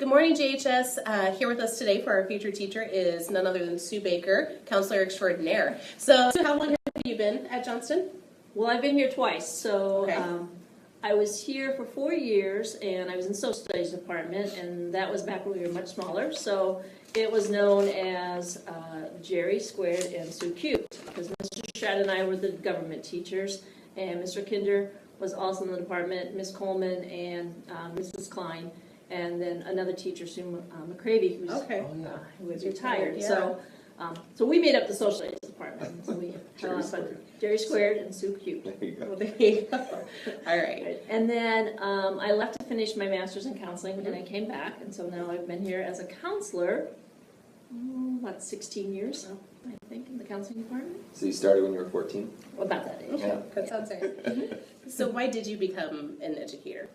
Good morning, JHS. Here with us today for our featured teacher is none other than Sue Baker, counselor extraordinaire. So, Sue, how long have you been at Johnston? Well, I've been here twice. So Okay. I was here for 4 years, and I was in social studies department, and that was back when we were much smaller. So it was known as Jerry Squared and Sue Cubed, because Mr. Shad and I were the government teachers, and Mr. Kinder was also in the department, Miss Coleman and Mrs. Klein, and then another teacher, Sue McCravey, who was retired. Yeah. So we made up the social studies department. So we had a lot of fun. Jerry Squared and Sue Cubed. There you go. Well, there you go. All right. And then I left to finish my master's in counseling, and I came back, and so now I've been here as a counselor, about 16 years, I think, in the counseling department. So you started when you were 14? About that age. Yeah. That sounds right. So why did you become an educator?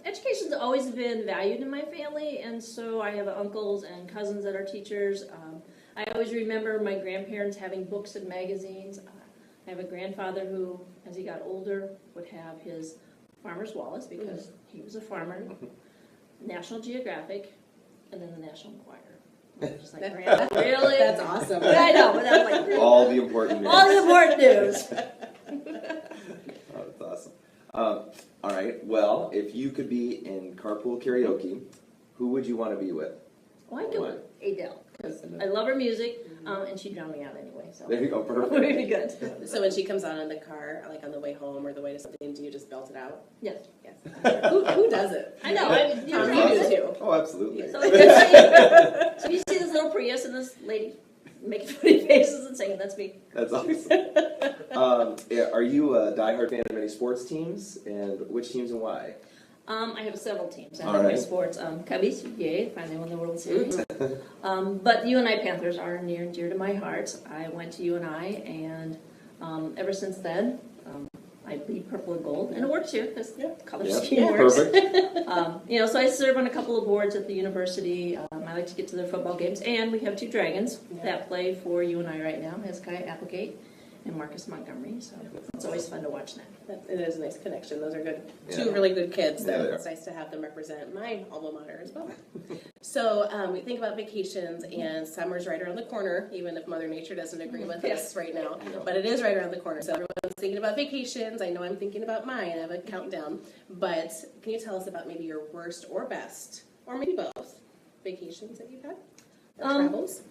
Education's always been valued in my family, and so I have uncles and cousins that are teachers. I always remember my grandparents having books and magazines. I have a grandfather who, as he got older, would have his Farmer's Wallace, because he was a farmer, National Geographic, and then the National Enquirer. Just like, Grandpa, really? That's awesome. I know, but that's like, really? All the important news. All the important news. Oh, that's awesome. All right, well, if you could be in carpool karaoke, who would you want to be with? Well, I do What? Adele, because I love her music, and she drowned me out anyway, so. There you go, It perfect. would be good. So when she comes on in the car, like on the way home or the way to something, do you just belt it out? Yes. Yes. who does it? I know, I Tom, know. you do too. Oh, absolutely. So you see this little Prius and this lady making funny faces and singing, that's me. That's awesome. Yeah, are you a diehard fan of any sports teams, and which teams and why? I have several teams. I All have my right. sports. Cubbies, yay, finally won the World Series. But UNI Panthers are near and dear to my heart. I went to UNI, and ever since then, I bleed purple and gold, and it works here because the color scheme works. Perfect. So I serve on a couple of boards at the university. I like to get to their football games, and we have two Dragons that play for UNI right now, Hezekiah Applegate and Marcus Montgomery. So it's always fun to watch that. It is a nice connection. Those are good. Yeah. Two really good kids. Yeah, So they it's nice to have them represent my alma mater as well. So we think about vacations, and summer's right around the corner, even if Mother Nature doesn't agree with us right now. But it is right around the corner. So everyone's thinking about vacations. I know I'm thinking about mine. I have a countdown. But can you tell us about maybe your worst or best, or maybe both, vacations that you've had? Or travels?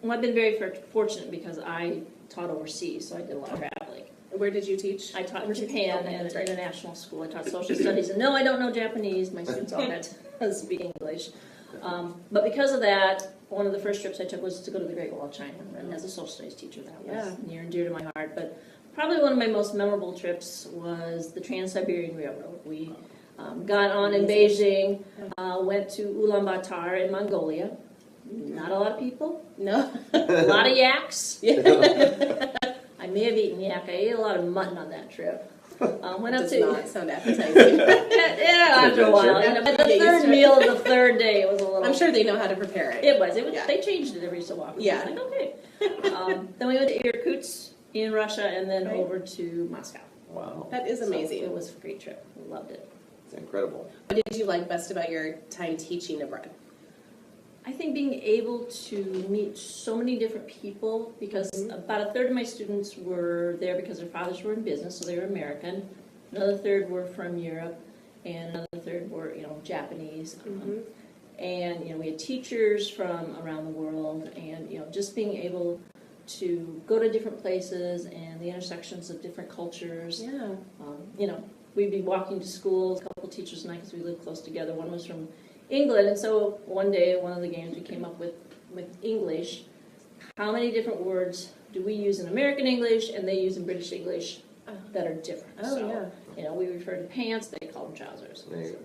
Well, I've been very fortunate because I taught overseas, so I did a lot of traveling. Where did you teach? I taught in Japan Oh, and that's right. international school. I taught social studies, and no, I don't know Japanese. My students all had to speak English. But because of that, one of the first trips I took was to go to the Great Wall of China. And as a social studies teacher, that was near and dear to my heart. But probably one of my most memorable trips was the Trans-Siberian Railroad. We got on in Beijing, went to Ulaanbaatar in Mongolia. Not a lot of people. No. A lot of yaks. I may have eaten yak. I ate a lot of mutton on that trip. Went up Does to not sound appetizing. after a while. But the third meal of the third day, it was a little. I'm sure they know how to prepare it. It was. Yeah. They changed it every so often. Yeah. I was like, okay. Then we went to Irkutsk in Russia, and then Right. over to Moscow. Wow, That is amazing. So it was a great trip. We loved it. it's incredible. What did you like best about your time teaching abroad? I think being able to meet so many different people, because about a third of my students were there because their fathers were in business, so they were American. Another third were from Europe, and another third were, Japanese. And, we had teachers from around the world, and, just being able to go to different places and the intersections of different cultures. Yeah. We'd be walking to schools, a couple teachers and I, because we lived close together. One was from England, and so one day, one of the games, we came up with English. How many different words do we use in American English and they use in British English that are different? Oh, So, we refer to pants, they call them trousers. There you go.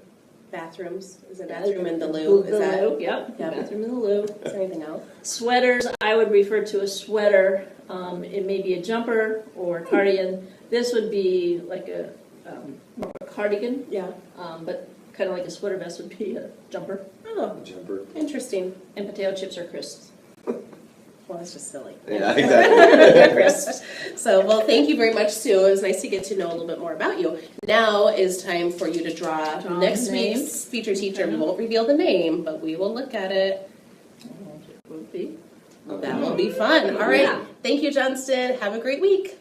Bathrooms. Is it bathroom in the loo? Is that? loo, yep. Yeah. Bathroom in the loo. Is there anything else? Sweaters, I would refer to a sweater. It may be a jumper or a cardigan. This would be like more of a cardigan, Yeah. but kind of like a sweater vest would be a jumper. Oh, Jumper. interesting. And potato chips are crisps. Well, it's just silly. Yeah, exactly. Crisp. So, well, thank you very much, Sue. It was nice to get to know a little bit more about you. Now is time for you to draw Draw next the week's names. feature teacher. We won't reveal the name, but we will look at it. Will be. That will be fun. All right. Yeah. Thank you, Johnston. Have a great week.